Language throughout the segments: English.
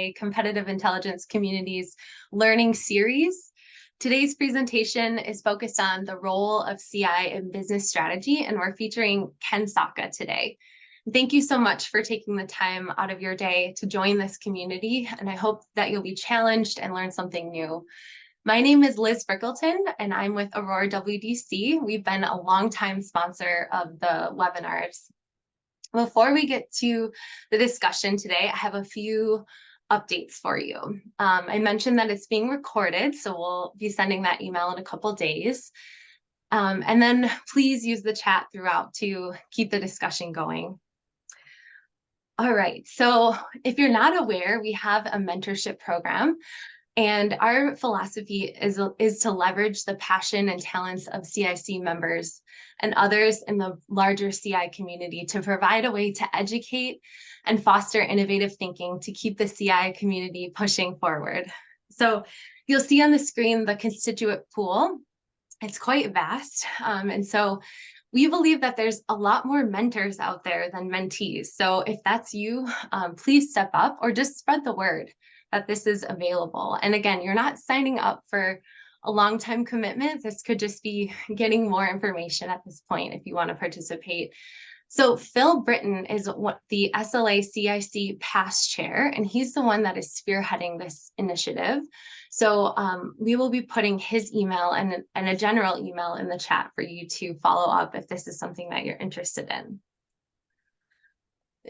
SLA Competitive Intelligence Community's Learning Series. Today's presentation is focused on the role of CI in business strategy, and we're featuring Ken Sawka today. Thank you so much for taking the time out of your day to join this community, and I hope that you'll be challenged and learn something new. My name is Liz Frickleton, and I'm with Aurora WDC. We've been a longtime sponsor of the webinars. Before we get to the discussion today, I have a few updates for you. I mentioned that it's being recorded, so we'll be sending that email in a couple days. And then please use the chat throughout to keep the discussion going. All right, so if you're not aware, we have a mentorship program. And our philosophy is to leverage the passion and talents of CIC members and others in the larger CI community to provide a way to educate and foster innovative thinking to keep the CI community pushing forward. So you'll see on the screen the constituent pool. It's quite vast. And so we believe that there's a lot more mentors out there than mentees. So if that's you, please step up or just spread the word that this is available. And again, you're not signing up for a long-time commitment. This could just be getting more information at this point if you want to participate. So Phil Britton is the SLA CIC past chair, and he's the one that is spearheading this initiative. So we will be putting his email and a general email in the chat for you to follow up if this is something that you're interested in.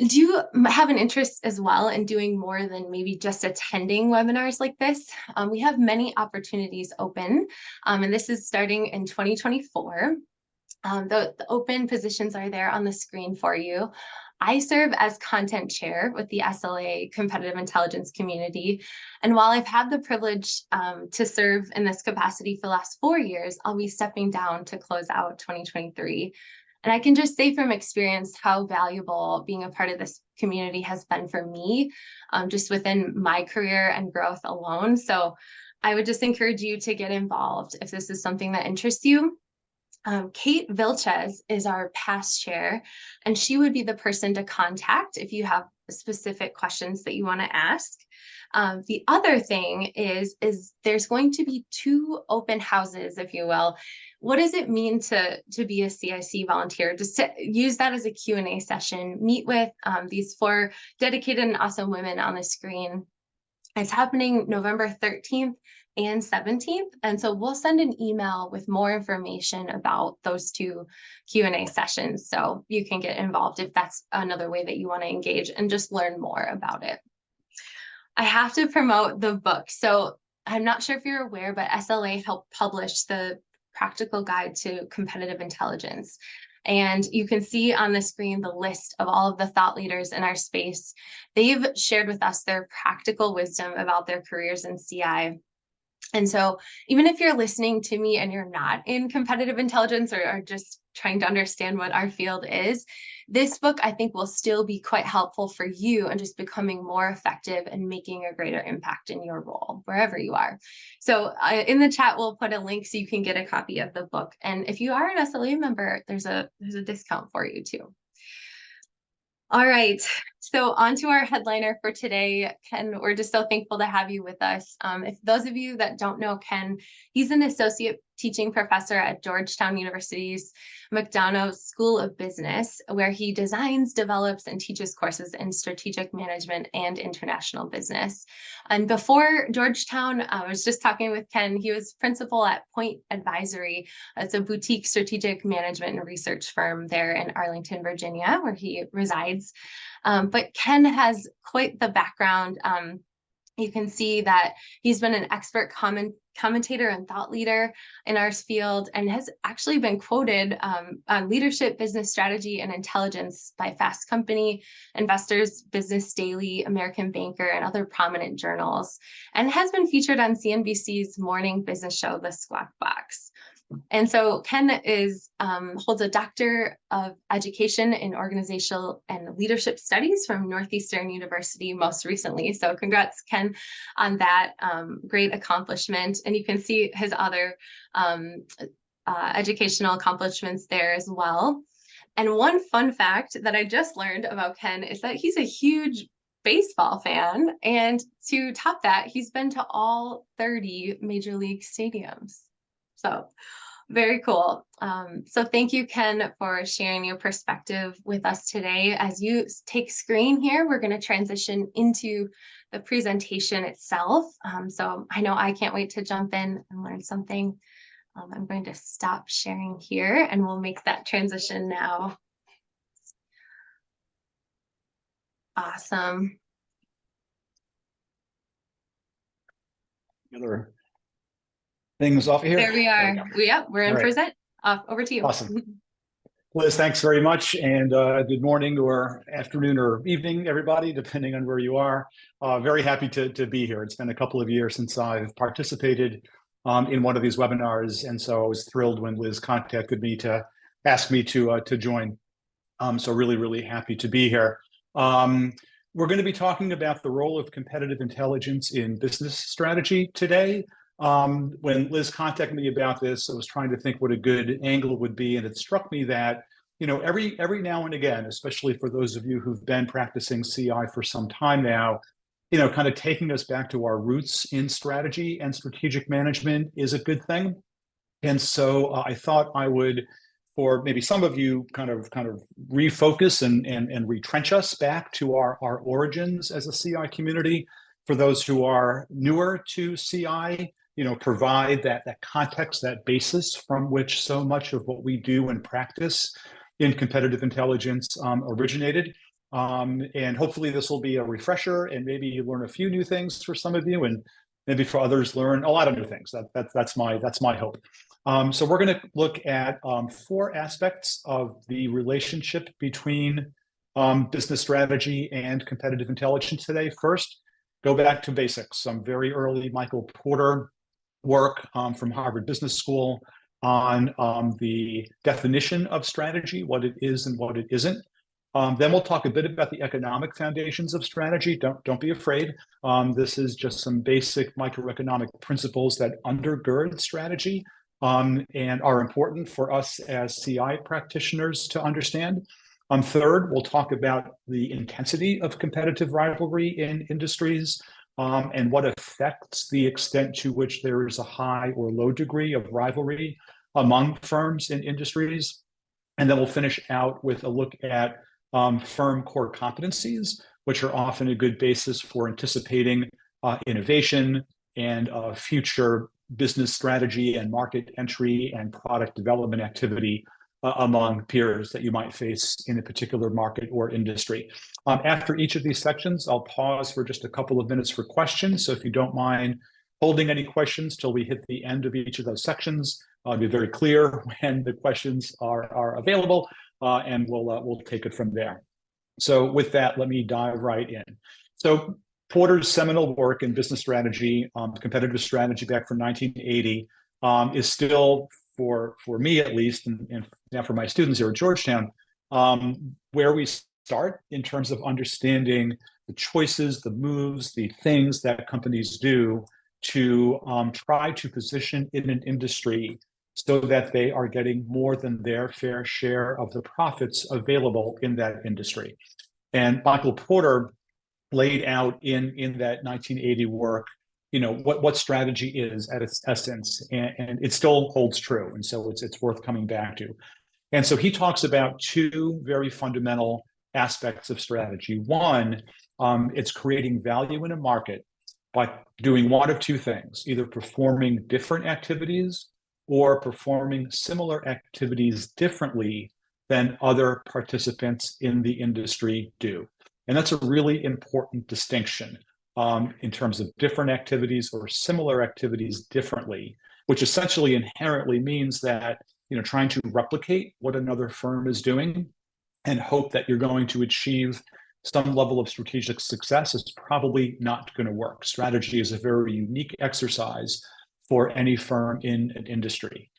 Do you have an interest as well in doing more than maybe just attending webinars like this? We have many opportunities open, and this is starting in 2024. The open positions are there on the screen for you. I serve as content chair with the SLA Competitive Intelligence Community. And while I've had the privilege to serve in this capacity for the last 4 years, I'll be stepping down to close out 2023. And I can just say from experience how valuable being a part of this community has been for me, just within my career and growth alone. So I would just encourage you to get involved if this is something that interests you. Kate Vilches is our past chair, and she would be the person to contact if you have specific questions that you want to ask. The other thing is there's going to be 2 open houses, if you will. What does it mean to be a CIC volunteer? Just to use that as a Q&A session, meet with these 4 dedicated and awesome women on the screen. It's happening November 13th and 17th. And so we'll send an email with more information about those 2 Q&A sessions. So you can get involved if that's another way that you want to engage and just learn more about it. I have to promote the book. So I'm not sure if you're aware, but SLA helped publish the Practical Guide to Competitive Intelligence. And you can see on the screen the list of all of the thought leaders in our space. They've shared with us their practical wisdom about their careers in CI. And so even if you're listening to me and you're not in competitive intelligence or just trying to understand what our field is, this book I think will still be quite helpful for you and just becoming more effective and making a greater impact in your role, wherever you are. So in the chat, we'll put a link so you can get a copy of the book. And if you are an SLA member, there's a discount for you too. All right, so on to our headliner for today. Ken, we're just so thankful to have you with us. If those of you that don't know Ken, he's an associate teaching professor at Georgetown University's McDonough School of Business, where he designs, develops, and teaches courses in strategic management and international business. And before Georgetown, I was just talking with Ken, he was principal at Point Advisory. It's a boutique strategic management and research firm there in Arlington, Virginia, where he resides. But Ken has quite the background. You can see that he's been an expert commentator and thought leader in our field and has actually been quoted on leadership, business strategy, and intelligence by Fast Company, Investors, Business Daily, American Banker, and other prominent journals, and has been featured on CNBC's morning business show, The Squawk Box. And so Ken holds a Doctor of Education in Organizational and Leadership Studies from Northeastern University most recently. So congrats, Ken, on that great accomplishment. And you can see his other educational accomplishments there as well. And one fun fact that I just learned about Ken is that he's a huge baseball fan. And to top that, he's been to all 30 major league stadiums. So very cool. So thank you, Ken, for sharing your perspective with us today. As you take screen here, we're going to transition into the presentation itself. So I know I can't wait to jump in and learn something. I'm going to stop sharing here and we'll make that transition now. Awesome. Other things off here. There we are. We're in present. Over to you. Awesome. Liz, thanks very much. And good morning or afternoon or evening, everybody, depending on where you are. Very happy to be here. It's been a couple of years since I've participated in one of these webinars. And so I was thrilled when Liz contacted me to ask me to join. So really, really happy to be here. We're going to be talking about the role of competitive intelligence in business strategy today. When Liz contacted me about this, I was trying to think what a good angle would be, and it struck me that, you know, every now and again, especially for those of you who've been practicing CI for some time now, you know, kind of taking us back to our roots in strategy and strategic management is a good thing. And so I thought I would, for maybe some of you, kind of refocus and retrench us back to our origins as a CI community. For those who are newer to CI, you know, provide that context, that basis from which so much of what we do and practice in competitive intelligence originated. And hopefully this will be a refresher, and maybe you learn a few new things for some of you, and maybe for others learn a lot of new things. That's my hope. So we're going to look at 4 aspects of the relationship between business strategy and competitive intelligence today. First, go back to basics, some very early Michael Porter work from Harvard Business School on the definition of strategy, what it is and what it isn't. Then we'll talk a bit about the economic foundations of strategy. Don't be afraid. This is just some basic microeconomic principles that undergird strategy and are important for us as CI practitioners to understand. Third, we'll talk about the intensity of competitive rivalry in industries and what affects the extent to which there is a high or low degree of rivalry among firms in industries. And then we'll finish out with a look at firm core competencies, which are often a good basis for anticipating innovation and future business strategy and market entry and product development activity among peers that you might face in a particular market or industry. After each of these sections, I'll pause for just a couple of minutes for questions. So if you don't mind holding any questions till we hit the end of each of those sections, I'll be very clear when the questions are available, and we'll take it from there. So with that, let me dive right in. So Porter's seminal work in business strategy, competitive strategy back from 1980, is still, for me at least, and now for my students here at Georgetown, where we start in terms of understanding the choices, the moves, the things that companies do to try to position in an industry so that they are getting more than their fair share of the profits available in that industry. And Michael Porter laid out in that 1980 work, you know, what strategy is at its essence, and it still holds true. And so it's worth coming back to. And so he talks about 2 very fundamental aspects of strategy. One, it's creating value in a market by doing one of 2 things, either performing different activities or performing similar activities differently than other participants in the industry do. And that's a really important distinction in terms of different activities or similar activities differently, which essentially inherently means that, you know, trying to replicate what another firm is doing and hope that you're going to achieve some level of strategic success is probably not going to work. Strategy is a very unique exercise for any firm in an industry.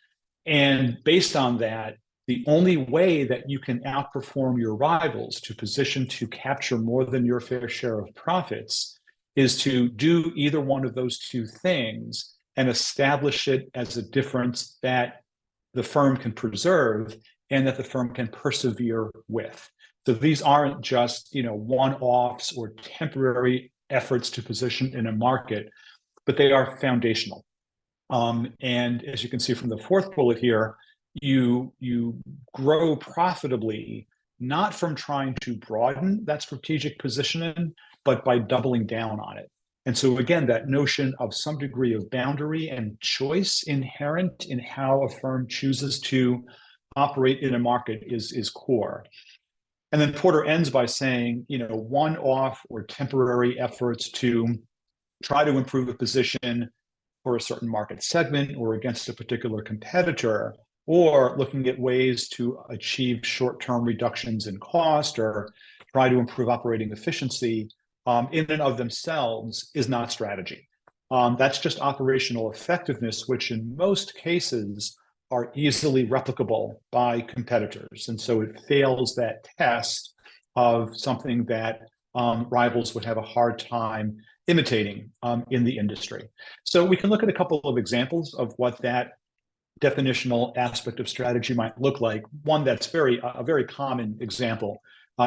And based on that, the only way that you can outperform your rivals to position to capture more than your fair share of profits is to do either one of those 2 things and establish it as a difference that the firm can preserve and that the firm can persevere with. So these aren't just, one-offs or temporary efforts to position in a market, but they are foundational. And as you can see from the fourth bullet here, you grow profitably, not from trying to broaden that strategic positioning, but by doubling down on it. And so again, that notion of some degree of boundary and choice inherent in how a firm chooses to operate in a market is core. And then Porter ends by saying, one-off or temporary efforts to try to improve a position for a certain market segment or against a particular competitor, or looking at ways to achieve short-term reductions in cost or try to improve operating efficiency, in and of themselves is not strategy. That's just operational effectiveness, which in most cases are easily replicable by competitors. And so it fails that test of something that rivals would have a hard time imitating in the industry. So we can look at a couple of examples of what that definitional aspect of strategy might look like. One that's a very common example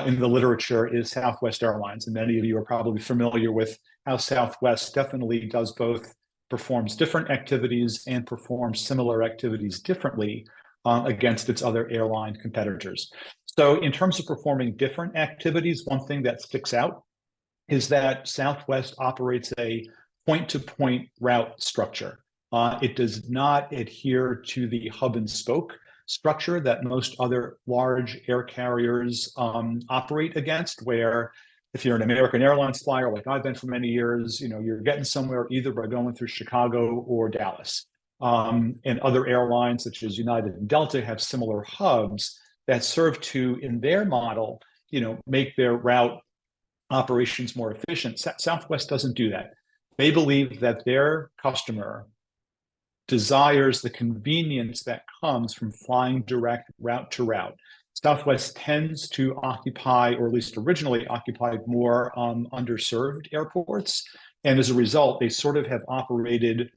in the literature is Southwest Airlines. And many of you are probably familiar with how Southwest definitely does both, performs different activities and performs similar activities differently against its other airline competitors. So in terms of performing different activities, one thing that sticks out is that Southwest operates a point-to-point route structure. It does not adhere to the hub and spoke structure that most other large air carriers operate against, where if you're an American Airlines flyer, like I've been for many years, you're getting somewhere either by going through Chicago or Dallas. And other airlines such as United and Delta have similar hubs that serve to, in their model, make their route operations more efficient. Southwest doesn't do that. They believe that their customer desires the convenience that comes from flying direct route to route. Southwest tends to occupy, or at least originally occupied, more underserved airports. And as a result, they sort of have operated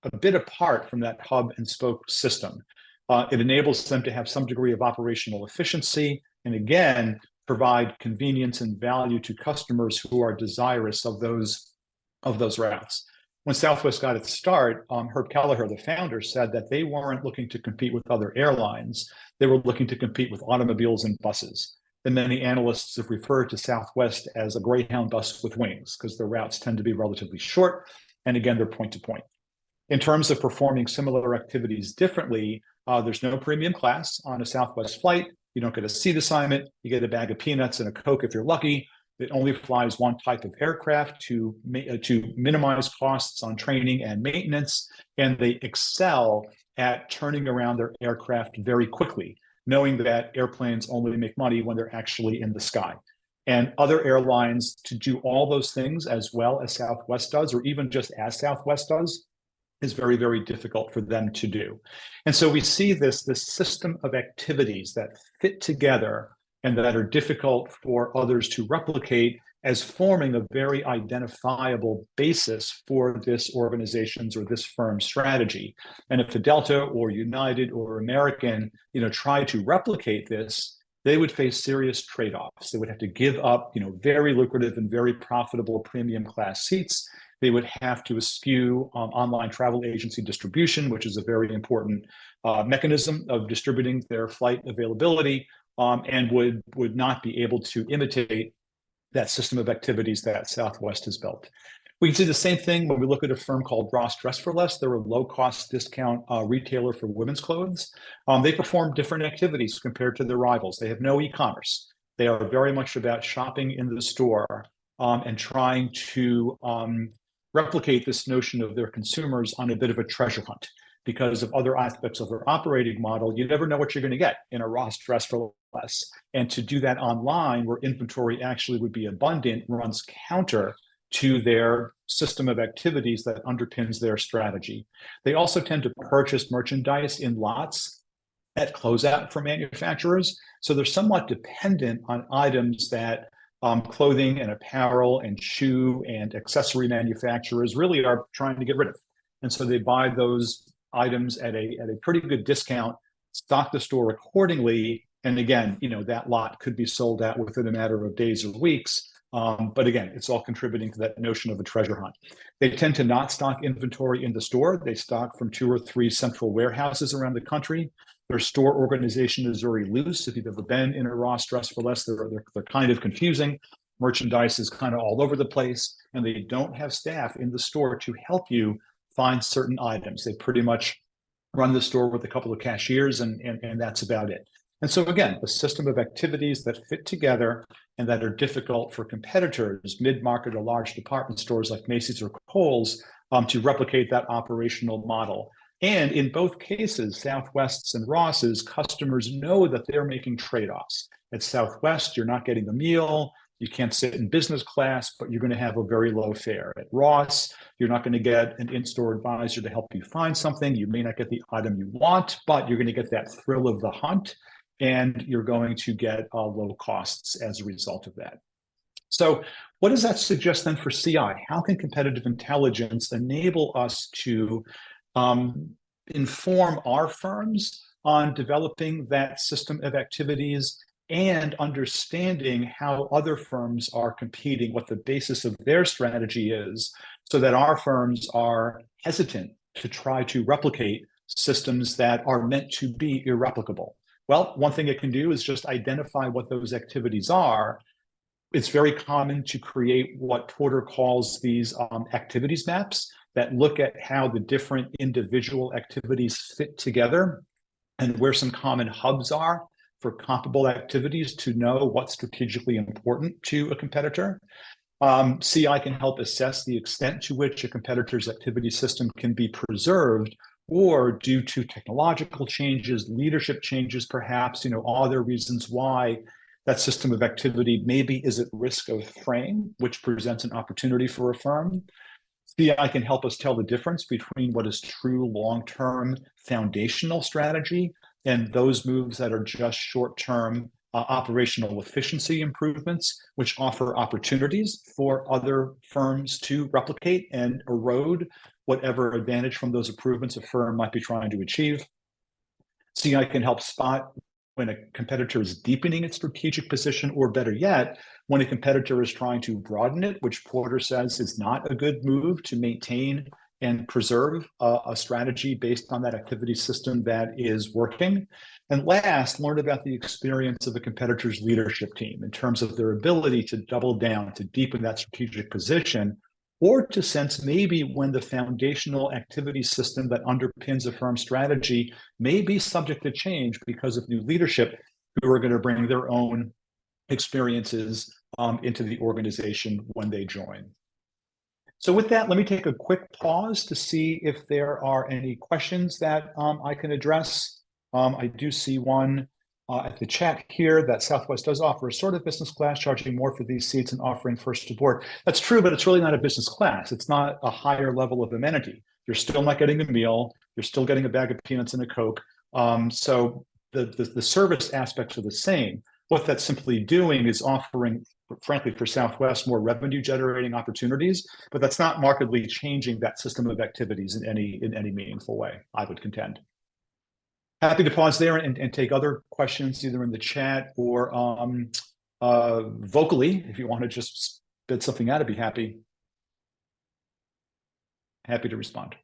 a bit apart from that hub and spoke system. It enables them to have some degree of operational efficiency, and again, provide convenience and value to customers who are desirous of those routes. When Southwest got its start, Herb Kelleher, the founder, said that they weren't looking to compete with other airlines. They were looking to compete with automobiles and buses. And many analysts have referred to Southwest as a Greyhound bus with wings, because their routes tend to be relatively short. And again, they're point to point. In terms of performing similar activities differently, there's no premium class on a Southwest flight. You don't get a seat assignment. You get a bag of peanuts and a Coke if you're lucky. It only flies one type of aircraft to minimize costs on training and maintenance. And they excel at turning around their aircraft very quickly, knowing that airplanes only make money when they're actually in the sky. And other airlines, to do all those things as well as Southwest does, or even just as Southwest does, is very, very difficult for them to do. And so we see this system of activities that fit together and that are difficult for others to replicate as forming a very identifiable basis for this organization's or this firm's strategy. And if a Delta or United or American, try to replicate this, they would face serious trade-offs. They would have to give up, very lucrative and very profitable premium class seats. They would have to eschew online travel agency distribution, which is a very important mechanism of distributing their flight availability, and would not be able to imitate that system of activities that Southwest has built. We can see the same thing when we look at a firm called Ross Dress for Less. They're a low-cost discount retailer for women's clothes. They perform different activities compared to their rivals. They have no e-commerce. They are very much about shopping in the store and trying to replicate this notion of their consumers on a bit of a treasure hunt. Because of other aspects of their operating model, you never know what you're going to get in a Ross Dress for Less. And to do that online, where inventory actually would be abundant, runs counter to their system of activities that underpins their strategy. They also tend to purchase merchandise in lots at closeout from manufacturers. So they're somewhat dependent on items that clothing and apparel and shoe and accessory manufacturers really are trying to get rid of. And so they buy those items at a pretty good discount, stock the store accordingly, And again, that lot could be sold out within a matter of days or weeks. But again, it's all contributing to that notion of a treasure hunt. They tend to not stock inventory in the store. They stock from 2 or 3 central warehouses around the country. Their store organization is very loose. If you've ever been in a Ross Dress for Less, they're kind of confusing. Merchandise is kind of all over the place, and they don't have staff in the store to help you find certain items. They pretty much run the store with a couple of cashiers, and that's about it. And so again, a system of activities that fit together and that are difficult for competitors, mid-market or large department stores like Macy's or Kohl's, to replicate that operational model. And in both cases, Southwest's and Ross's, customers know that they're making trade-offs. At Southwest, you're not getting a meal, you can't sit in business class, but you're going to have a very low fare. At Ross, you're not going to get an in-store advisor to help you find something. You may not get the item you want, but you're going to get that thrill of the hunt, and you're going to get low costs as a result of that. So what does that suggest then for CI? How can competitive intelligence enable us to inform our firms on developing that system of activities and understanding how other firms are competing, what the basis of their strategy is, so that our firms are hesitant to try to replicate systems that are meant to be irreplicable? Well, one thing it can do is just identify what those activities are. It's very common to create what Porter calls these activities maps that look at how the different individual activities fit together and where some common hubs are for comparable activities to know what's strategically important to a competitor. CI can help assess the extent to which a competitor's activity system can be preserved, or due to technological changes, leadership changes, perhaps, are there reasons why that system of activity maybe is at risk of fraying, which presents an opportunity for a firm. CI can help us tell the difference between what is true long-term foundational strategy and those moves that are just short-term operational efficiency improvements, which offer opportunities for other firms to replicate and erode whatever advantage from those improvements a firm might be trying to achieve. CI can help spot when a competitor is deepening its strategic position, or better yet, when a competitor is trying to broaden it, which Porter says is not a good move to maintain and preserve a strategy based on that activity system that is working. And last, learn about the experience of a competitor's leadership team in terms of their ability to double down, to deepen that strategic position, or to sense maybe when the foundational activity system that underpins a firm's strategy may be subject to change because of new leadership who are going to bring their own experiences into the organization when they join. So with that, let me take a quick pause to see if there are any questions that I can address. I do see one at the chat here that Southwest does offer a sort of business class, charging more for these seats and offering first to board. That's true, but it's really not a business class. It's not a higher level of amenity. You're still not getting a meal. You're still getting a bag of peanuts and a Coke. So the service aspects are the same. What that's simply doing is offering, frankly, for Southwest, more revenue generating opportunities, but that's not markedly changing that system of activities in any meaningful way, I would contend. Happy to pause there and take other questions either in the chat or vocally. If you want to just spit something out, I'd be happy to respond.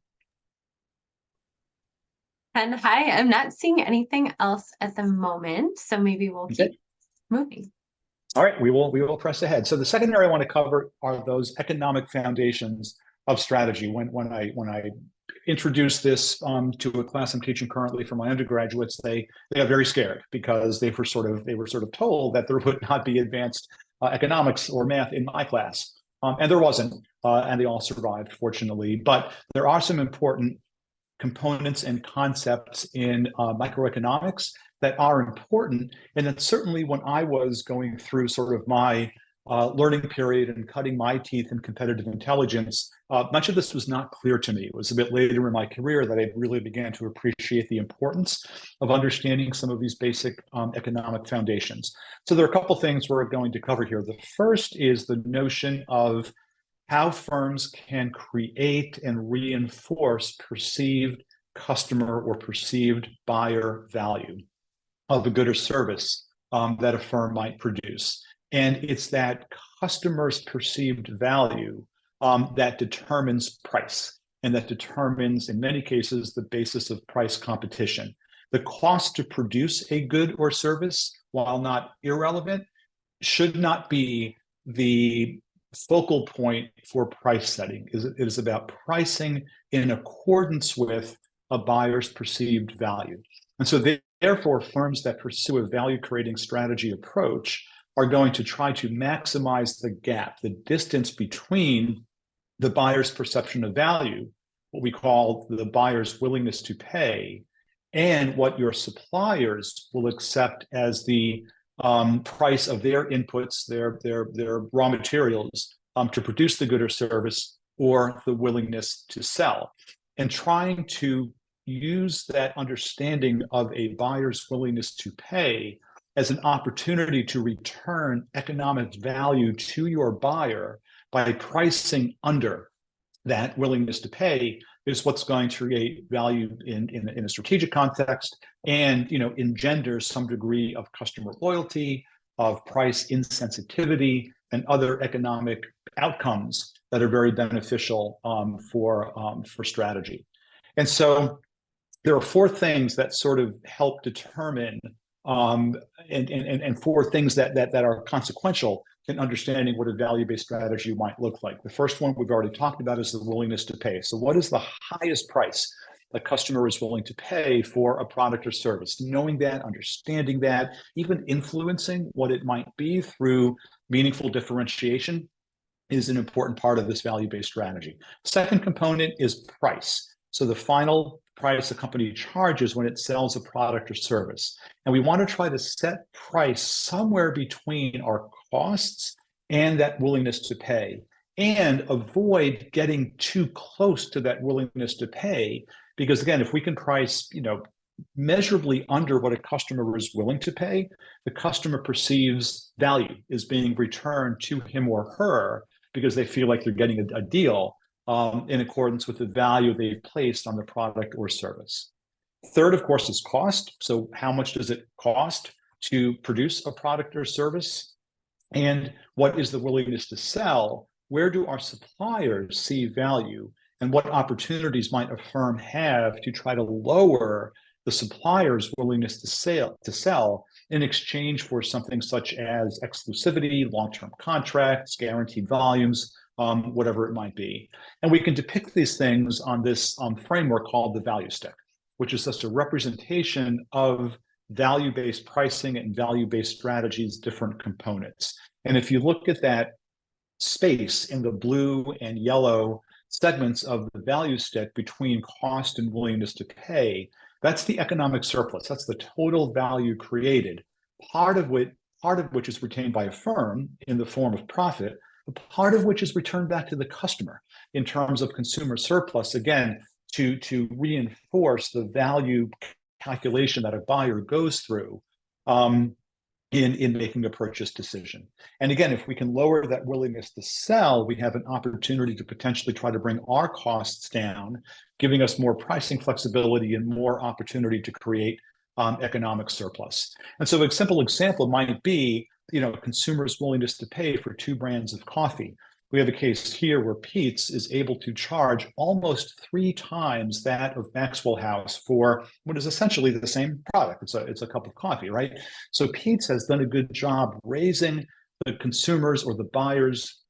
And hi, I'm not seeing anything else at the moment, so maybe we'll keep moving. All right, we will press ahead. So the second area I want to cover are those economic foundations of strategy. When I introduced this to a class I'm teaching currently for my undergraduates, they got very scared because they were sort of told that there would not be advanced economics or math in my class, and there wasn't, and they all survived, fortunately. But there are some important components and concepts in microeconomics that are important, and that certainly when I was going through sort of my learning period and cutting my teeth in competitive intelligence, much of this was not clear to me. It was a bit later in my career that I really began to appreciate the importance of understanding some of these basic economic foundations. So there are a couple things we're going to cover here. The first is the notion of how firms can create and reinforce perceived customer or perceived buyer value. of a good or service that a firm might produce. And it's that customer's perceived value that determines price, and that determines, in many cases, the basis of price competition. The cost to produce a good or service, while not irrelevant, should not be the focal point for price setting. It is about pricing in accordance with a buyer's perceived value. And so therefore, firms that pursue a value creating strategy approach are going to try to maximize the gap, the distance between the buyer's perception of value, what we call the buyer's willingness to pay, and what your suppliers will accept as the price of their inputs, their raw materials to produce the good or service, or the willingness to sell. And trying to use that understanding of a buyer's willingness to pay as an opportunity to return economic value to your buyer by pricing under that willingness to pay is what's going to create value in a strategic context, and engenders some degree of customer loyalty, of price insensitivity, and other economic outcomes that are very beneficial for strategy. And so there are four things that sort of help determine and four things that are consequential in understanding what a value-based strategy might look like. The first one we've already talked about is the willingness to pay. So what is the highest price the customer is willing to pay for a product or service? Knowing that, understanding that, even influencing what it might be through meaningful differentiation is an important part of this value-based strategy. Second component is price. So the final price a company charges when it sells a product or service. And we want to try to set price somewhere between our costs and that willingness to pay, and avoid getting too close to that willingness to pay. Because again, if we can price, measurably under what a customer is willing to pay, the customer perceives value is being returned to him or her because they feel like they're getting a deal in accordance with the value they've placed on the product or service. Third, of course, is cost. So how much does it cost to produce a product or service? And what is the willingness to sell? Where do our suppliers see value? And what opportunities might a firm have to try to lower the supplier's willingness to sell in exchange for something such as exclusivity, long-term contracts, guaranteed volumes, whatever it might be. And we can depict these things on this framework called the value stick, which is just a representation of value-based pricing and value-based strategies, different components. And if you look at that space in the blue and yellow segments of the value stick between cost and willingness to pay, that's the economic surplus. That's the total value created, part of which is retained by a firm in the form of profit, part of which is returned back to the customer in terms of consumer surplus, again, to reinforce the value calculation that a buyer goes through in making a purchase decision. And again, if we can lower that willingness to sell, we have an opportunity to potentially try to bring our costs down, giving us more pricing flexibility and more opportunity to create economic surplus. And so a simple example might be, consumers' willingness to pay for two brands of coffee. We have a case here where Peet's is able to charge almost 3 times that of Maxwell House for what is essentially the same product. It's a cup of coffee, right? So Peet's has done a good job raising the consumers or the buyers'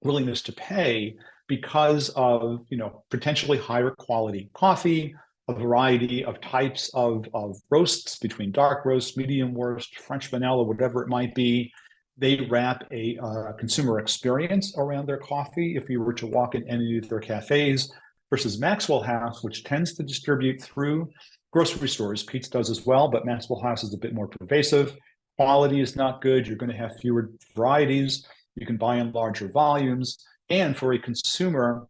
willingness to pay because of potentially higher quality coffee, a variety of types of roasts between dark roast, medium roast, French vanilla, whatever it might be. They wrap a consumer experience around their coffee if you were to walk in any of their cafes, versus Maxwell House, which tends to distribute through grocery stores. Peet's does as well, but Maxwell House is a bit more pervasive. Quality is not good. You're going to have fewer varieties. You can buy in larger volumes. And for a consumer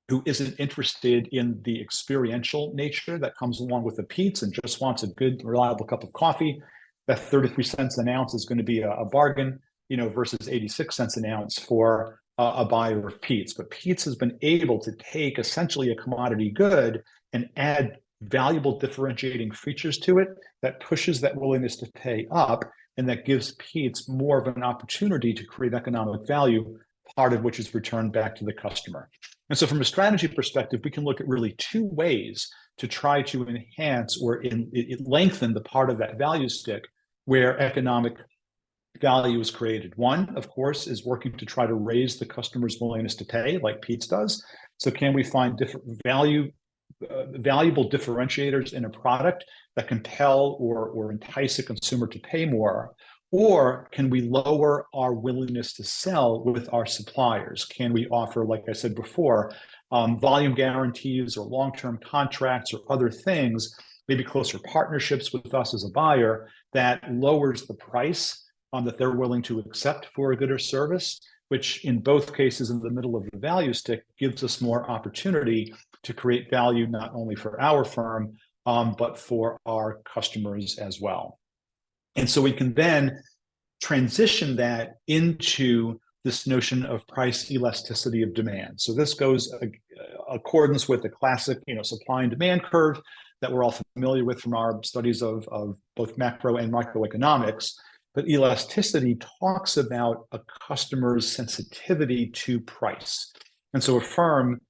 who isn't interested in the experiential nature that comes along with the Peet's and just wants a good, reliable cup of coffee, that 33 cents an ounce is going to be a bargain, versus 86 cents an ounce for a buyer of Peet's. But Peet's has been able to take essentially a commodity good and add valuable differentiating features to it that pushes that willingness to pay up, and that gives Pete's more of an opportunity to create economic value, part of which is returned back to the customer. And so from a strategy perspective, we can look at really two ways to try to enhance or lengthen the part of that value stick where economic value is created. One, of course, is working to try to raise the customer's willingness to pay, like Pete's does. So can we find different valuable differentiators in a product that compel or entice a consumer to pay more? Or can we lower our willingness to sell with our suppliers? Can we offer, like I said before, volume guarantees or long-term contracts or other things, maybe closer partnerships with us as a buyer that lowers the price that they're willing to accept for a good or service, which in both cases in the middle of the value stick gives us more opportunity to create value not only for our firm, but for our customers as well. And so we can then transition that into this notion of price elasticity of demand. So this goes accordance with the classic, supply and demand curve that we're all familiar with from our studies of both macro and microeconomics. But elasticity talks about a customer's sensitivity to price. And so a firm,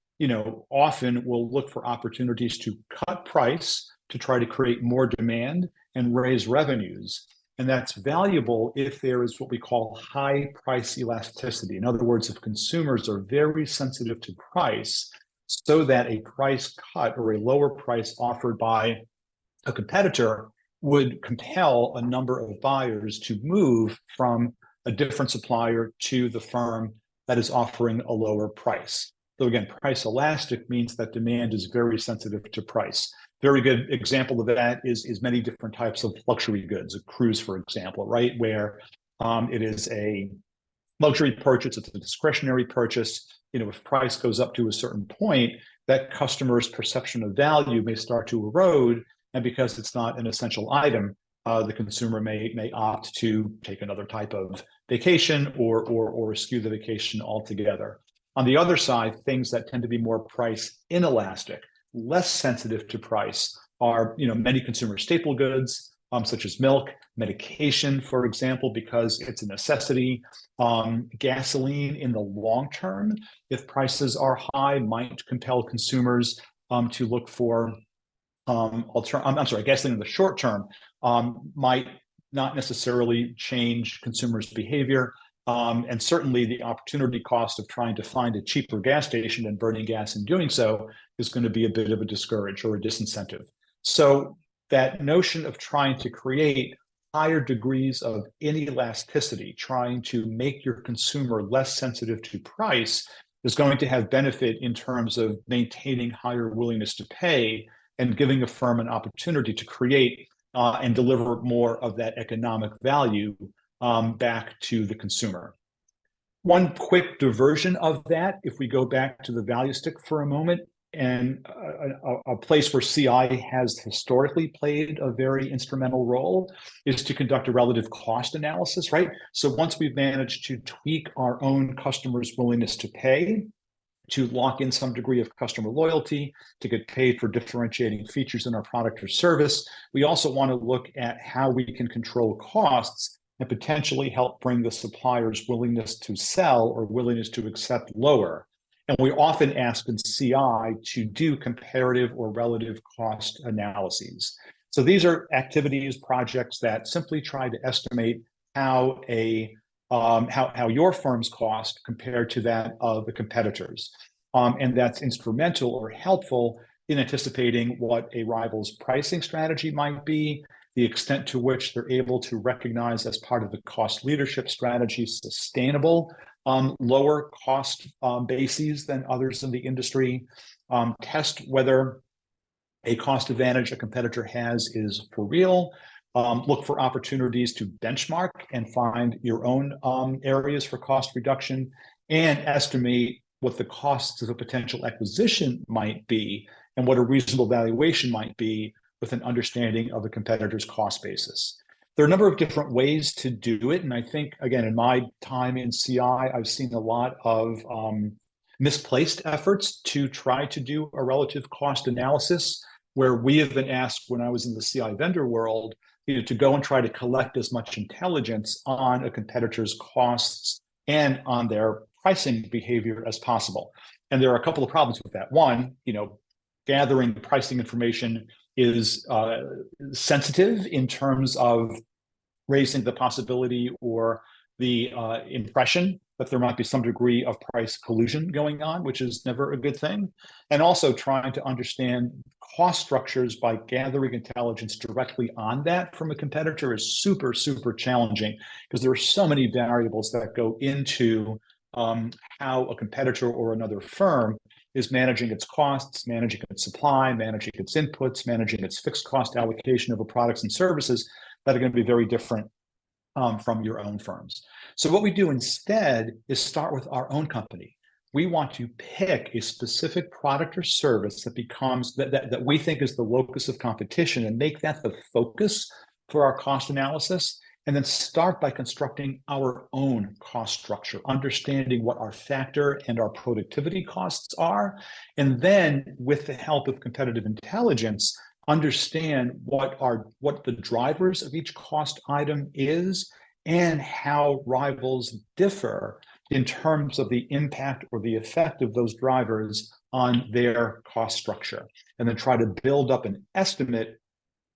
often will look for opportunities to cut price to try to create more demand and raise revenues. And that's valuable if there is what we call high price elasticity. In other words, if consumers are very sensitive to price, so that a price cut or a lower price offered by a competitor would compel a number of buyers to move from a different supplier to the firm that is offering a lower price. So again, price elastic means that demand is very sensitive to price. Very good example of that is many different types of luxury goods, a cruise, for example, right? Where it is a luxury purchase, it's a discretionary purchase. If price goes up to a certain point, that customer's perception of value may start to erode. And because it's not an essential item, the consumer may opt to take another type of vacation or eschew the vacation altogether. On the other side, things that tend to be more price inelastic, less sensitive to price, are many consumer staple goods, such as milk, medication, for example, because it's a necessity. Gasoline in the long term, if prices are high, might compel consumers to look for gasoline in the short term might not necessarily change consumers' behavior. And certainly the opportunity cost of trying to find a cheaper gas station and burning gas in doing so is going to be a bit of a discourage or a disincentive. So that notion of trying to create higher degrees of inelasticity, trying to make your consumer less sensitive to price, is going to have benefit in terms of maintaining higher willingness to pay and giving a firm an opportunity to create and deliver more of that economic value back to the consumer. One quick diversion of that, if we go back to the value stick for a moment, and a place where CI has historically played a very instrumental role, is to conduct a relative cost analysis, right? So once we've managed to tweak our own customers' willingness to pay, to lock in some degree of customer loyalty, to get paid for differentiating features in our product or service, we also want to look at how we can control costs and potentially help bring the supplier's willingness to sell or willingness to accept lower. And we often ask in CI to do comparative or relative cost analyses. So these are activities, projects that simply try to estimate how your firm's cost compared to that of the competitors. And that's instrumental or helpful in anticipating what a rival's pricing strategy might be, the extent to which they're able to recognize as part of the cost leadership strategy sustainable lower cost bases than others in the industry, test whether a cost advantage a competitor has is for real, look for opportunities to benchmark and find your own areas for cost reduction, and estimate what the costs of a potential acquisition might be and what a reasonable valuation might be with an understanding of a competitor's cost basis. There are a number of different ways to do it. And I think, again, in my time in CI, I've seen a lot of misplaced efforts to try to do a relative cost analysis. where we have been asked when I was in the CI vendor world, to go and try to collect as much intelligence on a competitor's costs and on their pricing behavior as possible. And there are a couple of problems with that. One, gathering pricing information is sensitive in terms of raising the possibility or the impression that there might be some degree of price collusion going on, which is never a good thing. And also trying to understand cost structures by gathering intelligence directly on that from a competitor is super, super challenging because there are so many variables that go into how a competitor or another firm is managing its costs, managing its supply, managing its inputs, managing its fixed cost allocation of the products and services that are going to be very different from your own firms. So what we do instead is start with our own company. We want to pick a specific product or service that becomes that we think is the locus of competition and make that the focus for our cost analysis, and then start by constructing our own cost structure, understanding what our factor and our productivity costs are, and then with the help of competitive intelligence, understand what the drivers of each cost item is and how rivals differ in terms of the impact or the effect of those drivers on their cost structure, and then try to build up an estimate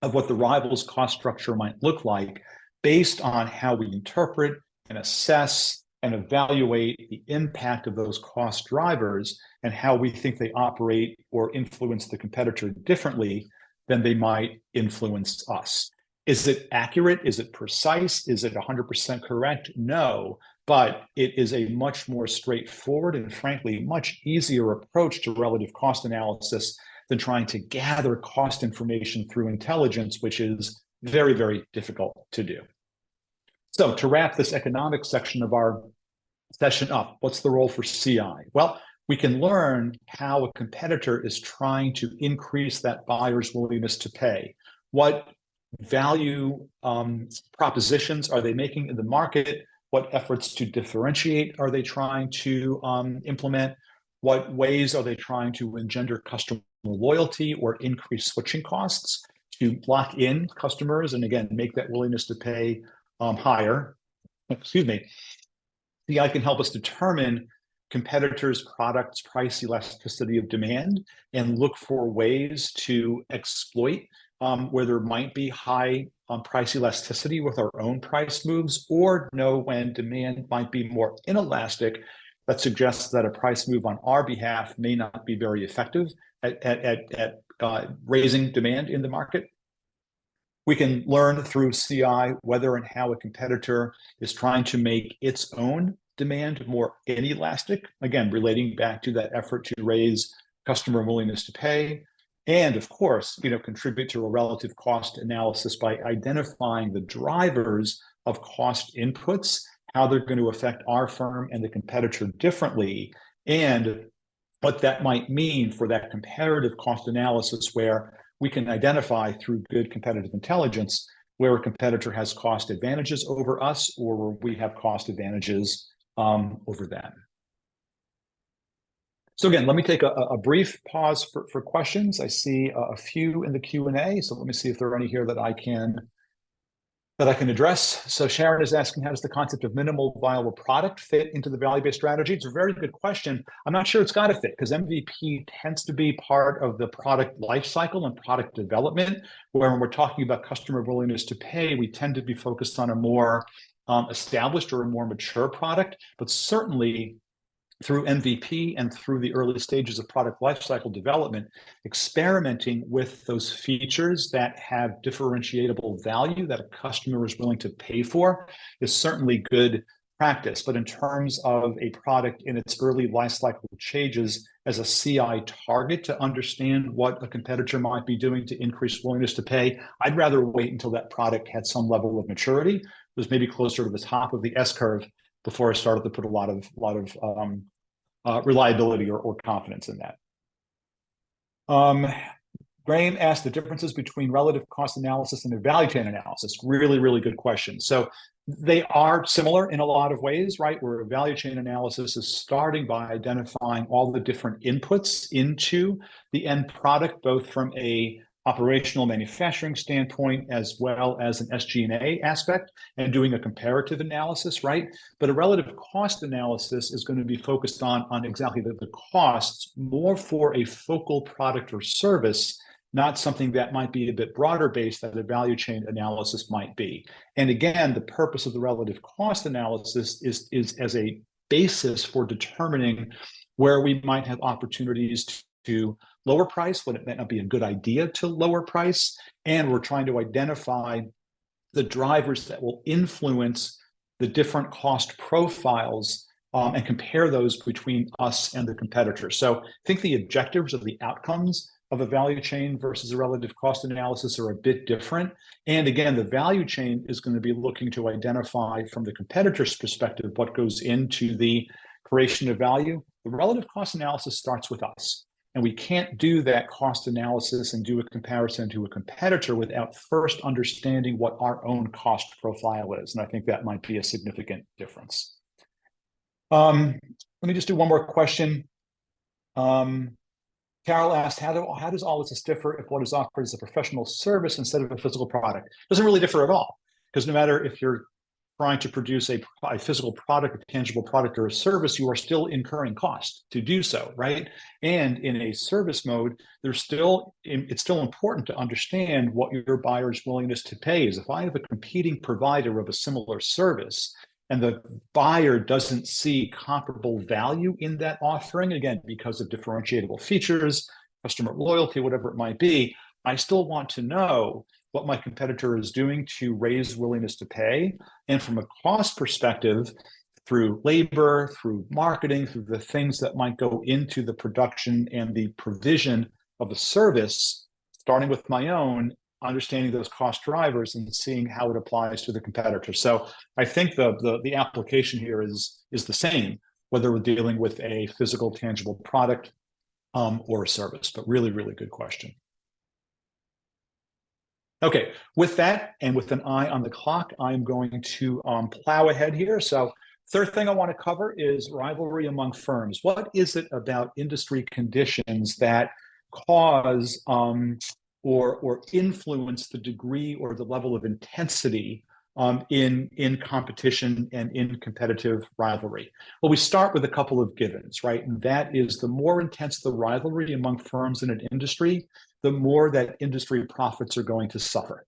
of what the rivals' cost structure might look like based on how we interpret and assess and evaluate the impact of those cost drivers and how we think they operate or influence the competitor differently than they might influence us. Is it accurate? Is it precise? Is it 100% correct? No, but it is a much more straightforward and frankly, much easier approach to relative cost analysis than trying to gather cost information through intelligence, which is very, very difficult to do. So to wrap this economic section of our session up, what's the role for CI? Well, we can learn how a competitor is trying to increase that buyer's willingness to pay. What value propositions are they making in the market? What efforts to differentiate are they trying to implement? What ways are they trying to engender customer loyalty or increase switching costs to lock in customers and again, make that willingness to pay higher? Excuse me. CI can help us determine competitors' products' price elasticity of demand and look for ways to exploit where there might be high price elasticity with our own price moves, or know when demand might be more inelastic that suggests that a price move on our behalf may not be very effective at raising demand in the market. We can learn through CI whether and how a competitor is trying to make its own demand more inelastic, again, relating back to that effort to raise customer willingness to pay. And of course, contribute to a relative cost analysis by identifying the drivers of cost inputs, how they're going to affect our firm and the competitor differently, and what that might mean for that comparative cost analysis where we can identify through good competitive intelligence where a competitor has cost advantages over us or where we have cost advantages over them. So again, let me take a brief pause for questions. I see a few in the Q&A, so let me see if there are any here that I can address. So Sharon is asking, how does the concept of minimal viable product fit into the value-based strategy? It's a very good question. I'm not sure it's got to fit because MVP tends to be part of the product lifecycle and product development, where when we're talking about customer willingness to pay, we tend to be focused on a more established or a more mature product, but certainly through MVP and through the early stages of product lifecycle development, experimenting with those features that have differentiable value that a customer is willing to pay for is certainly good practice. But in terms of a product in its early lifecycle stages as a CI target to understand what a competitor might be doing to increase willingness to pay, I'd rather wait until that product had some level of maturity, was maybe closer to the top of the S-curve before I started to put a lot of reliability or confidence in that. Graham asked the differences between relative cost analysis and a value chain analysis. Really, really good question. So they are similar in a lot of ways, right? Where a value chain analysis is starting by identifying all the different inputs into the end product, both from a operational manufacturing standpoint, as well as an SG&A aspect, and doing a comparative analysis, right? But a relative cost analysis is going to be focused on exactly the costs, more for a focal product or service, not something that might be a bit broader based that a value chain analysis might be. And again, the purpose of the relative cost analysis is as a basis for determining where we might have opportunities to lower price, when it might not be a good idea to lower price. And we're trying to identify the drivers that will influence the different cost profiles and compare those between us and the competitor. So I think the objectives or the outcomes of a value chain versus a relative cost analysis are a bit different. And again, the value chain is going to be looking to identify from the competitor's perspective what goes into the creation of value. The relative cost analysis starts with us. And we can't do that cost analysis and do a comparison to a competitor without first understanding what our own cost profile is. And I think that might be a significant difference. Let me just do one more question. Carol asked, how does all this differ if what is offered is a professional service instead of a physical product? It doesn't really differ at all, because no matter if you're trying to produce a physical product, a tangible product, or a service, you are still incurring cost to do so, right? And in a service mode, it's still important to understand what your buyer's willingness to pay is. If I have a competing provider of a similar service and the buyer doesn't see comparable value in that offering, again, because of differentiatable features, customer loyalty, whatever it might be, I still want to know what my competitor is doing to raise willingness to pay. And from a cost perspective, through labor, through marketing, through the things that might go into the production and the provision of the service, starting with my own, understanding those cost drivers and seeing how it applies to the competitor. So I think the application here is the same, whether we're dealing with a physical, tangible product or a service, but really, really good question. Okay, with that, and with an eye on the clock, I'm going to plow ahead here. So third thing I want to cover is rivalry among firms. What is it about industry conditions that cause or influence the degree or the level of intensity in competition and in competitive rivalry? Well, we start with a couple of givens, right? And that is, the more intense the rivalry among firms in an industry, the more that industry profits are going to suffer,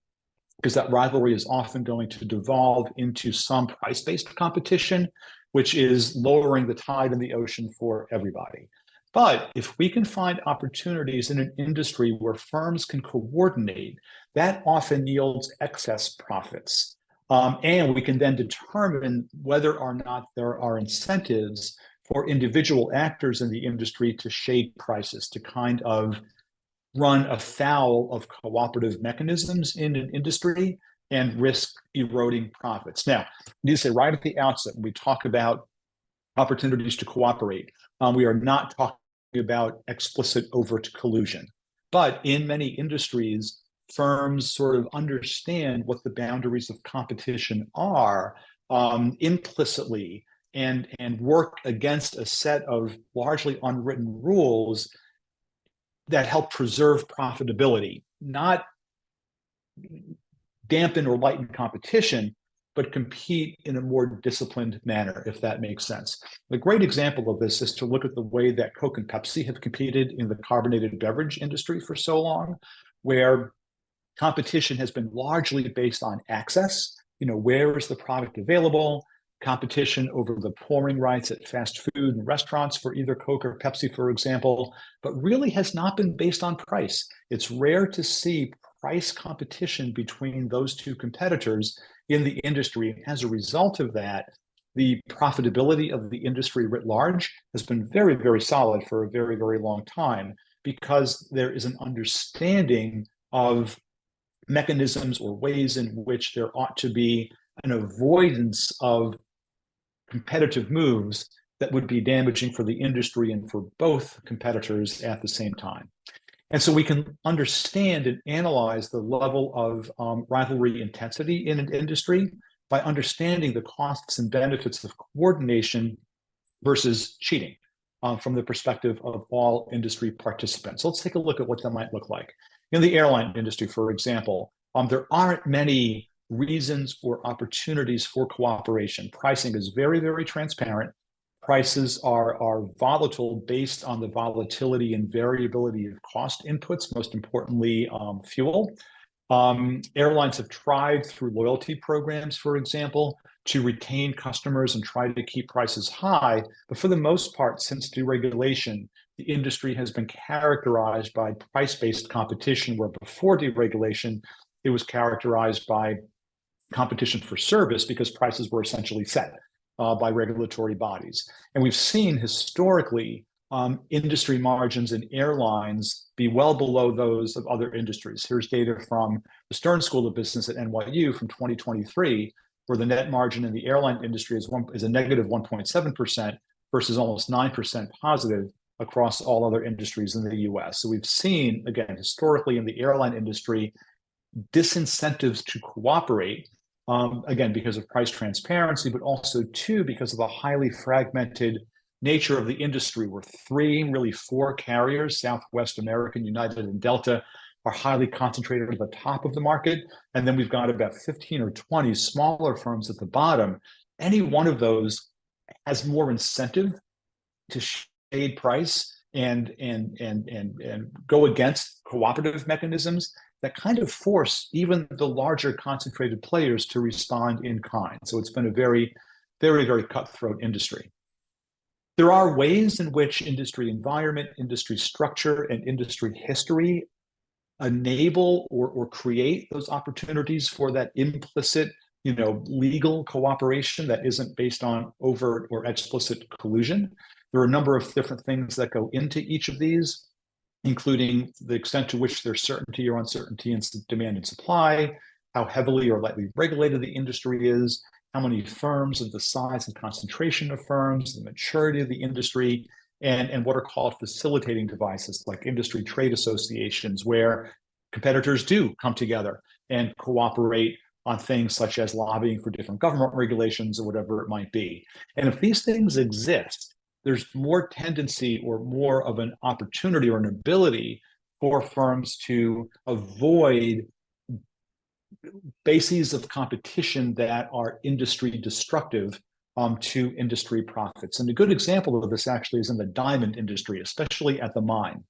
because that rivalry is often going to devolve into some price-based competition, which is lowering the tide in the ocean for everybody. But if we can find opportunities in an industry where firms can coordinate, that often yields excess profits. And we can then determine whether or not there are incentives for individual actors in the industry to shade prices, to kind of run afoul of cooperative mechanisms in an industry and risk eroding profits. Now, I need to say right at the outset, when we talk about opportunities to cooperate, we are not talking about explicit overt collusion. But in many industries, firms sort of understand what the boundaries of competition are implicitly and work against a set of largely unwritten rules that help preserve profitability, not dampen or lighten competition, but compete in a more disciplined manner, if that makes sense. A great example of this is to look at the way that Coke and Pepsi have competed in the carbonated beverage industry for so long, where competition has been largely based on access. Where is the product available? Competition over the pouring rights at fast food and restaurants for either Coke or Pepsi, for example, but really has not been based on price. It's rare to see price competition between those two competitors in the industry. As a result of that, the profitability of the industry writ large has been very, very solid for a very, very long time, because there is an understanding of mechanisms or ways in which there ought to be an avoidance of competitive moves that would be damaging for the industry and for both competitors at the same time. And so we can understand and analyze the level of rivalry intensity in an industry by understanding the costs and benefits of coordination versus cheating from the perspective of all industry participants. So let's take a look at what that might look like. In the airline industry, for example, there aren't many reasons or opportunities for cooperation. Pricing is very, very transparent. Prices are volatile based on the volatility and variability of cost inputs, most importantly, fuel. Airlines have tried through loyalty programs, for example, to retain customers and try to keep prices high. But for the most part, since deregulation, the industry has been characterized by price-based competition, where before deregulation, it was characterized by competition for service because prices were essentially set by regulatory bodies. And we've seen historically industry margins in airlines be well below those of other industries. Here's data from the Stern School of Business at NYU from 2023, where the net margin in the airline industry is a negative 1.7% versus almost 9% positive across all other industries in the US. So we've seen, again, historically in the airline industry, disincentives to cooperate, again, because of price transparency, but also, two, because of the highly fragmented nature of the industry, where three, really four carriers, Southwest, American, United, and Delta, are highly concentrated at the top of the market. And then we've got about 15 or 20 smaller firms at the bottom. Any one of those has more incentive to shade price and go against cooperative mechanisms that kind of force even the larger concentrated players to respond in kind. So it's been a very, very, very cutthroat industry. There are ways in which industry environment, industry structure, and industry history enable or create those opportunities for that implicit, legal cooperation that isn't based on overt or explicit collusion. There are a number of different things that go into each of these, including the extent to which there's certainty or uncertainty in demand and supply, how heavily or lightly regulated the industry is, how many firms, of the size and concentration of firms, the maturity of the industry, and what are called facilitating devices like industry trade associations, where competitors do come together and cooperate on things such as lobbying for different government regulations or whatever it might be. And if these things exist, there's more tendency or more of an opportunity or an ability for firms to avoid bases of competition that are industry destructive to industry profits. And a good example of this actually is in the diamond industry, especially at the mine,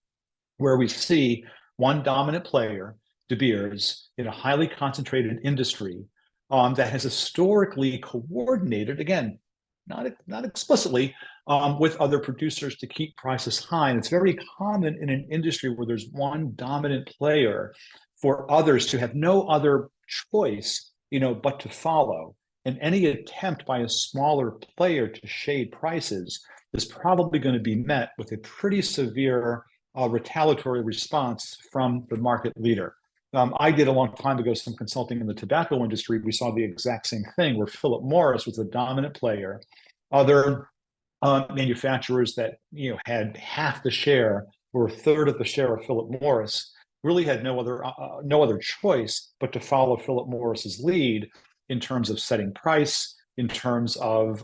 where we see one dominant player, De Beers, in a highly concentrated industry that has historically coordinated, again, not explicitly, with other producers to keep prices high. And it's very common in an industry where there's one dominant player for others to have no other choice, but to follow. And any attempt by a smaller player to shade prices is probably going to be met with a pretty severe retaliatory response from the market leader. I did a long time ago some consulting in the tobacco industry. We saw the exact same thing, where Philip Morris was the dominant player. Other manufacturers that had half the share or a third of the share of Philip Morris really had no other choice but to follow Philip Morris's lead in terms of setting price, in terms of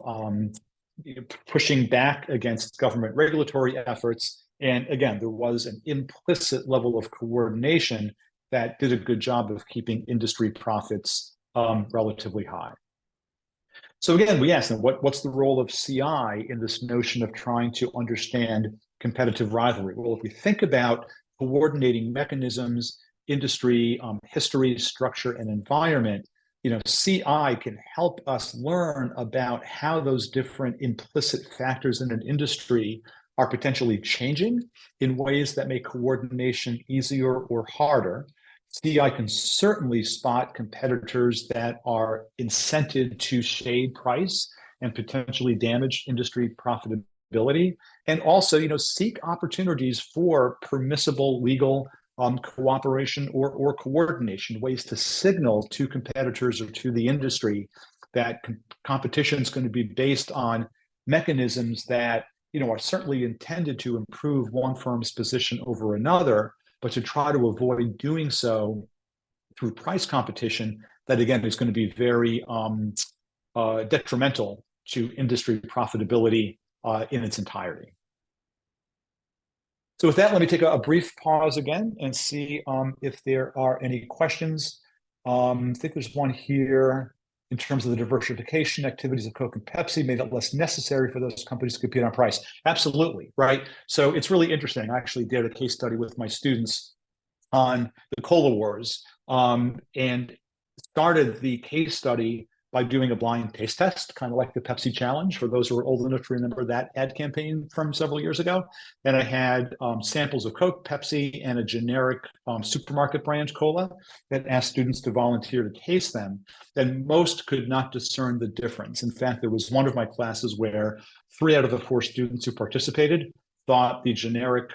pushing back against government regulatory efforts. And again, there was an implicit level of coordination that did a good job of keeping industry profits relatively high. So again, we asked them, what's the role of CI in this notion of trying to understand competitive rivalry? Well, if we think about coordinating mechanisms, industry, history, structure, and environment, CI can help us learn about how those different implicit factors in an industry are potentially changing in ways that make coordination easier or harder. CI can certainly spot competitors that are incented to shade price and potentially damage industry profitability, and also, seek opportunities for permissible legal cooperation or coordination, ways to signal to competitors or to the industry that competition is going to be based on mechanisms that are certainly intended to improve one firm's position over another, but to try to avoid doing so through price competition that, again, is going to be very detrimental to industry profitability in its entirety. So with that, let me take a brief pause again and see if there are any questions. I think there's one here in terms of the diversification activities of Coke and Pepsi made it less necessary for those companies to compete on price. Absolutely, right? So it's really interesting. I actually did a case study with my students on the cola wars and started the case study by doing a blind taste test, kind of like the Pepsi challenge for those who are old enough to remember that ad campaign from several years ago. And I had samples of Coke, Pepsi, and a generic supermarket brand cola that asked students to volunteer to taste them. And most could not discern the difference. In fact, there was one of my classes where 3 out of the 4 students who participated thought the generic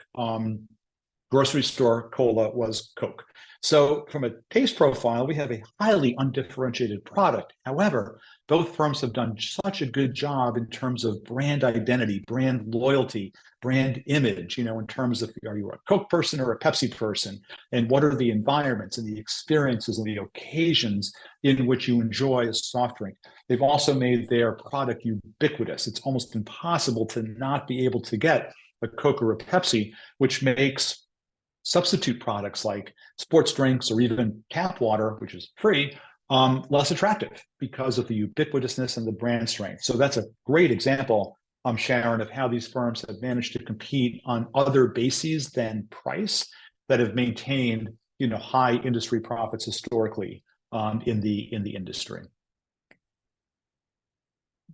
grocery store cola was Coke. So from a taste profile, we have a highly undifferentiated product. However, both firms have done such a good job in terms of brand identity, brand loyalty, brand image, in terms of, are you a Coke person or a Pepsi person? And what are the environments and the experiences and the occasions in which you enjoy a soft drink? They've also made their product ubiquitous. It's almost impossible to not be able to get a Coke or a Pepsi, which makes substitute products like sports drinks or even tap water, which is free, less attractive because of the ubiquitousness and the brand strength. So that's a great example, Sharon, of how these firms have managed to compete on other bases than price that have maintained, high industry profits historically in the industry.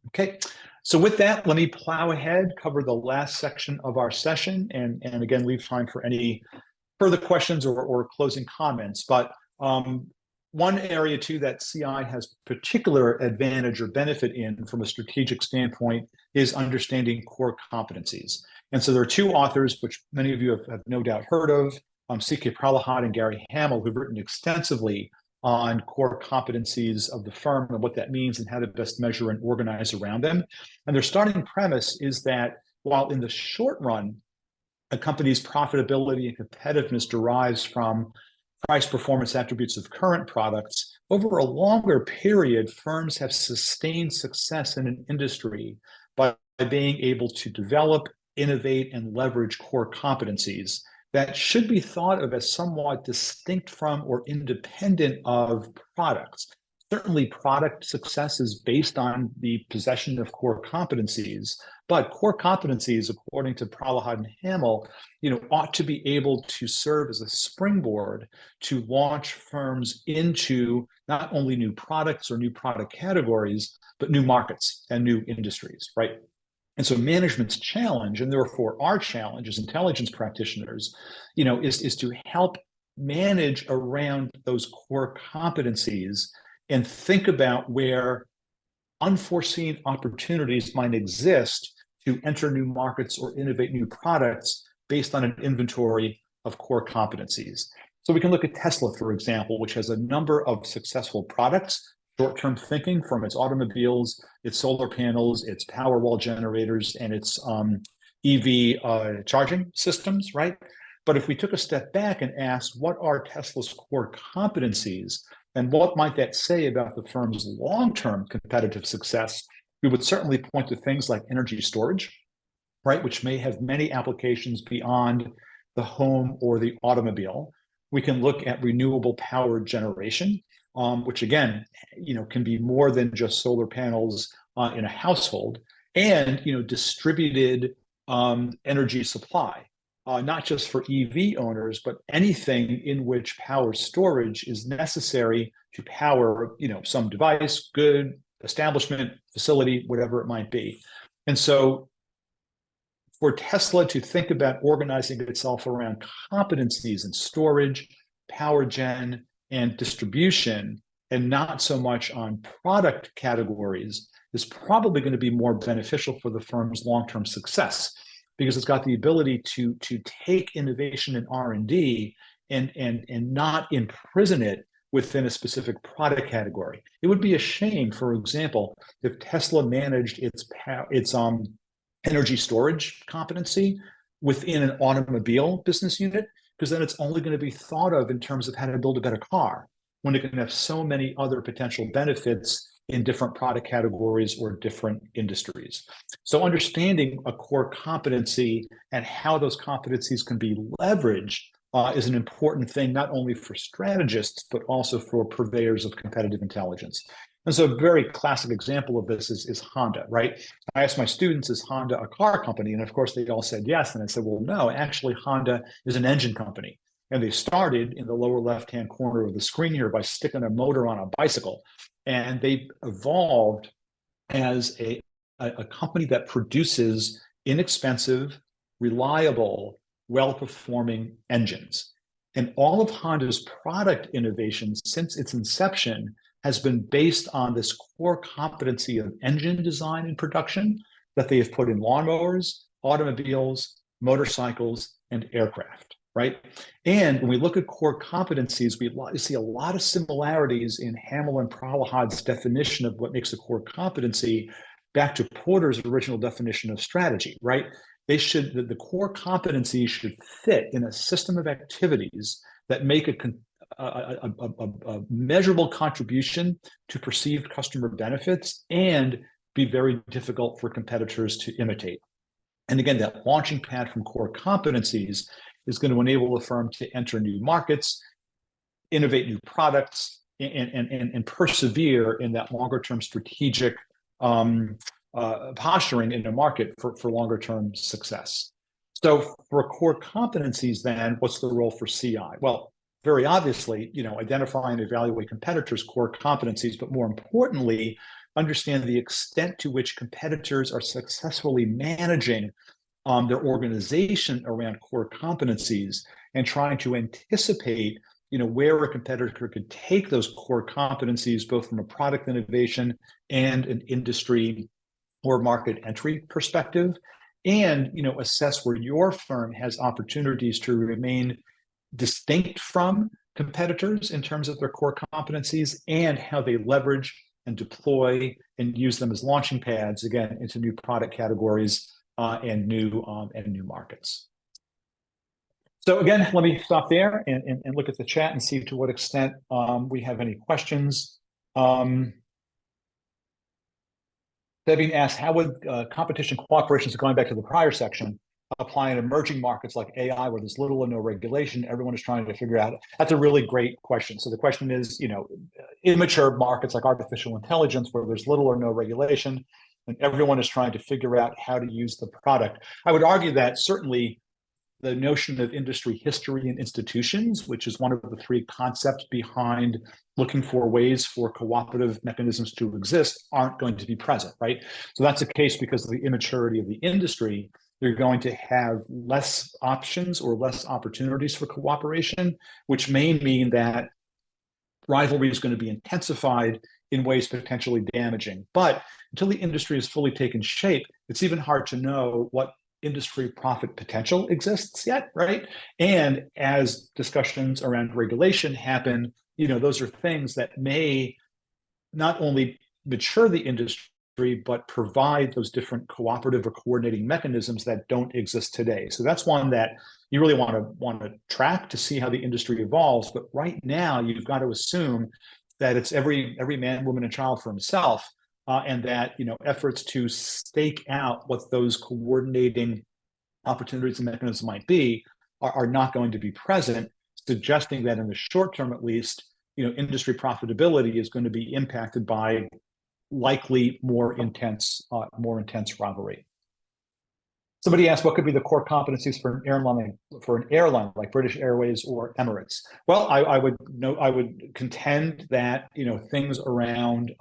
Okay. So with that, let me plow ahead, cover the last section of our session, and again, leave time for any further questions or closing comments. But one area too that CI has particular advantage or benefit in from a strategic standpoint is understanding core competencies. And so there are 2 authors, which many of you have no doubt heard of, C.K. Prahalad and Gary Hamel, who've written extensively on core competencies of the firm and what that means and how to best measure and organize around them. And their starting premise is that while in the short run, a company's profitability and competitiveness derives from price performance attributes of current products, over a longer period, firms have sustained success in an industry by being able to develop, innovate, and leverage core competencies that should be thought of as somewhat distinct from or independent of products. Certainly, product success is based on the possession of core competencies, but core competencies, according to Prahalad and Hamel, ought to be able to serve as a springboard to launch firms into not only new products or new product categories, but new markets and new industries, right? And so management's challenge, and therefore our challenge as intelligence practitioners, is to help manage around those core competencies and think about where unforeseen opportunities might exist to enter new markets or innovate new products based on an inventory of core competencies. So we can look at Tesla, for example, which has a number of successful products, short-term thinking from its automobiles, its solar panels, its Powerwall generators, and its EV charging systems, right? But if we took a step back and asked, what are Tesla's core competencies? And what might that say about the firm's long-term competitive success? We would certainly point to things like energy storage, right, which may have many applications beyond the home or the automobile. We can look at renewable power generation, which again, can be more than just solar panels in a household, and distributed energy supply. Not just for EV owners, but anything in which power storage is necessary to power, some device, good, establishment, facility, whatever it might be. And so for Tesla to think about organizing itself around competencies in storage, power gen, and distribution, and not so much on product categories, is probably going to be more beneficial for the firm's long-term success, because it's got the ability to take innovation and R&D and not imprison it within a specific product category. It would be a shame, for example, if Tesla managed its energy storage competency within an automobile business unit, because then it's only going to be thought of in terms of how to build a better car, when it can have so many other potential benefits in different product categories or different industries. So understanding a core competency and how those competencies can be leveraged is an important thing, not only for strategists, but also for purveyors of competitive intelligence. And so a very classic example of this is Honda, right? I asked my students, is Honda a car company? And of course, they all said yes. And I said, well, no, actually, Honda is an engine company. And they started in the lower left-hand corner of the screen here by sticking a motor on a bicycle. And they evolved as a company that produces inexpensive, reliable, well-performing engines. And all of Honda's product innovation since its inception has been based on this core competency of engine design and production that they have put in lawnmowers, automobiles, motorcycles, and aircraft, right? And when we look at core competencies, we see a lot of similarities in Hamill and Pralahod's definition of what makes a core competency back to Porter's original definition of strategy, right? The core competency should fit in a system of activities that make a measurable contribution to perceived customer benefits and be very difficult for competitors to imitate. And again, that launching pad from core competencies is going to enable a firm to enter new markets, innovate new products, and persevere in that longer term strategic posturing in the market for longer term success. So for core competencies, then what's the role for CI? Well, very obviously, identify and evaluate competitors' core competencies, but more importantly, understand the extent to which competitors are successfully managing their organization around core competencies and trying to anticipate, where a competitor could take those core competencies, both from a product innovation and an industry or market entry perspective, and assess where your firm has opportunities to remain distinct from competitors in terms of their core competencies and how they leverage and deploy and use them as launching pads, again, into new product categories and new markets. So again, let me stop there and look at the chat and see to what extent we have any questions. Debbie asked, how would competition cooperation, so going back to the prior section, apply in emerging markets like AI where there's little or no regulation? Everyone is trying to figure out. That's a really great question. So the question is, immature markets like artificial intelligence where there's little or no regulation, and everyone is trying to figure out how to use the product. I would argue that certainly the notion of industry history and institutions, which is one of the three concepts behind looking for ways for cooperative mechanisms to exist, aren't going to be present, right? So that's the case because of the immaturity of the industry. You're going to have less options or less opportunities for cooperation, which may mean that rivalry is going to be intensified in ways potentially damaging. But until the industry has fully taken shape, it's even hard to know what industry profit potential exists yet, right? And as discussions around regulation happen, those are things that may not only mature the industry, but provide those different cooperative or coordinating mechanisms that don't exist today. So that's one that you really want to track to see how the industry evolves. But right now, you've got to assume that it's every man, woman, and child for himself. And that efforts to stake out what those coordinating opportunities and mechanisms might be are not going to be present, suggesting that in the short term, at least, industry profitability is going to be impacted by likely more intense rivalry. Somebody asked, what could be the core competencies for an airline like British Airways or Emirates? Well, I would contend that things around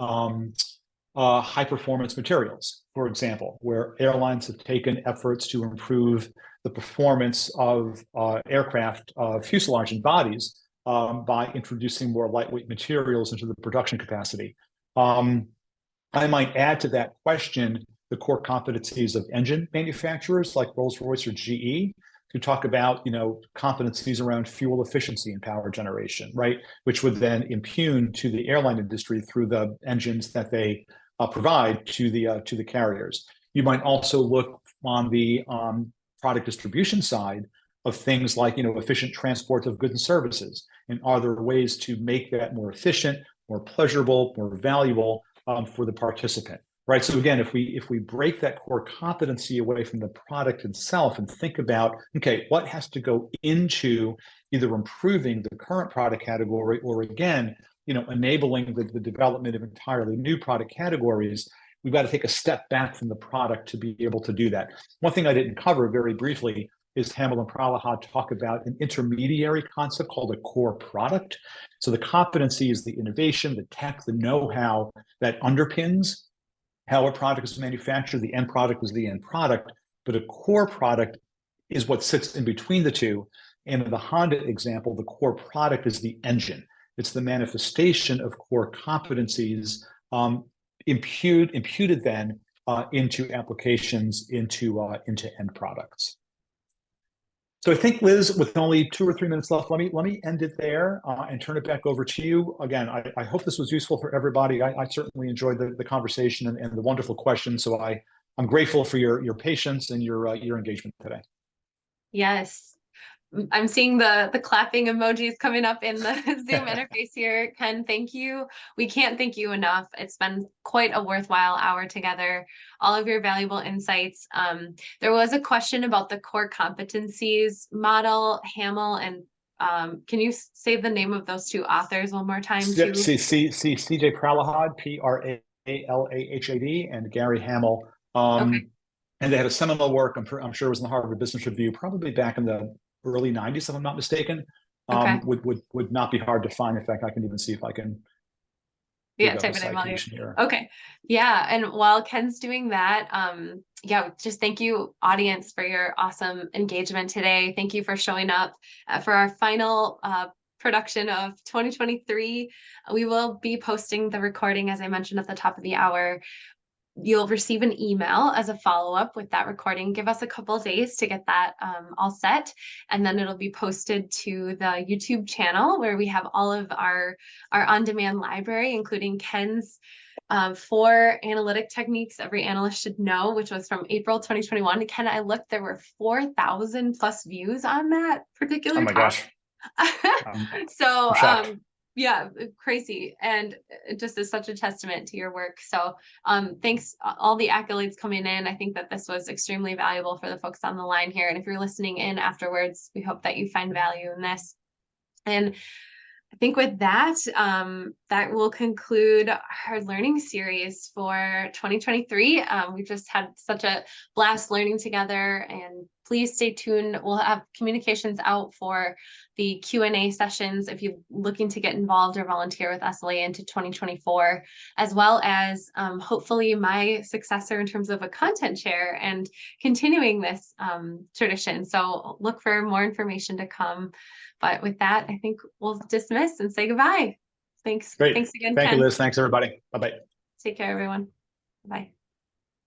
high performance materials, for example, where airlines have taken efforts to improve the performance of aircraft fuselage and bodies by introducing more lightweight materials into the production capacity. I might add to that question the core competencies of engine manufacturers like Rolls-Royce or GE, to talk about competencies around fuel efficiency and power generation, right? Which would then impugn to the airline industry through the engines that they provide to the carriers. You might also look on the product distribution side of things like efficient transport of goods and services, and are there ways to make that more efficient, more pleasurable, more valuable for the participant. Right. So again, if we break that core competency away from the product itself and think about, okay, what has to go into either improving the current product category or again, enabling the development of entirely new product categories, we've got to take a step back from the product to be able to do that. One thing I didn't cover very briefly is Hamel and Prahalad talk about an intermediary concept called a core product. So the competency is the innovation, the tech, the know-how that underpins how a product is manufactured. The end product is the end product, but a core product is what sits in between the two. And in the Honda example, the core product is the engine. It's the manifestation of core competencies imputed then into applications, into end products. So I think, Liz, with only 2 or 3 minutes left, let me end it there and turn it back over to you. Again, I hope this was useful for everybody. I certainly enjoyed the conversation and the wonderful questions. So I'm grateful for your patience and your engagement today. Yes. I'm seeing the clapping emojis coming up in the Zoom interface here. Ken, thank you. We can't thank you enough. It's been quite a worthwhile hour together. All of your valuable insights. There was a question about the core competencies model, Hamel, and can you say the name of those 2 authors one more time? Yep, C.J. Prahalad, Pralahad, and Gary Hamel. Okay. And they had a seminal work, I'm sure it was in the Harvard Business Review, probably back in the early 90s, if I'm not mistaken. Okay. Would not be hard to find. In fact, I can even see if I can type it in while you're okay. Yeah, and while Ken's doing that, just thank you, audience, for your awesome engagement today. Thank you for showing up for our final production of 2023. We will be posting the recording, as I mentioned at the top of the hour. You'll receive an email as a follow-up with that recording. Give us a couple of days to get that all set, and then it'll be posted to the YouTube channel where we have all of our on-demand library, including Ken's 4 analytic techniques every analyst should know, which was from April 2021. Ken, I looked, there were 4,000 plus views on that particular talk. Gosh. So yeah, crazy. And it just is such a testament to your work. So thanks, all the accolades coming in. I think that this was extremely valuable for the folks on the line here. And if you're listening in afterwards, we hope that you find value in this. And I think with that, that will conclude our learning series for 2023. We've just had such a blast learning together, and please stay tuned. We'll have communications out for the Q&A sessions if you're looking to get involved or volunteer with SLA into 2024, as well as hopefully my successor in terms of a content chair and continuing this tradition. So look for more information to come. But with that, I think we'll dismiss and say goodbye. Thanks. Great. Thanks again, Thank Ken. you, Liz. Thanks, everybody. Bye-bye. Take care, everyone. Bye.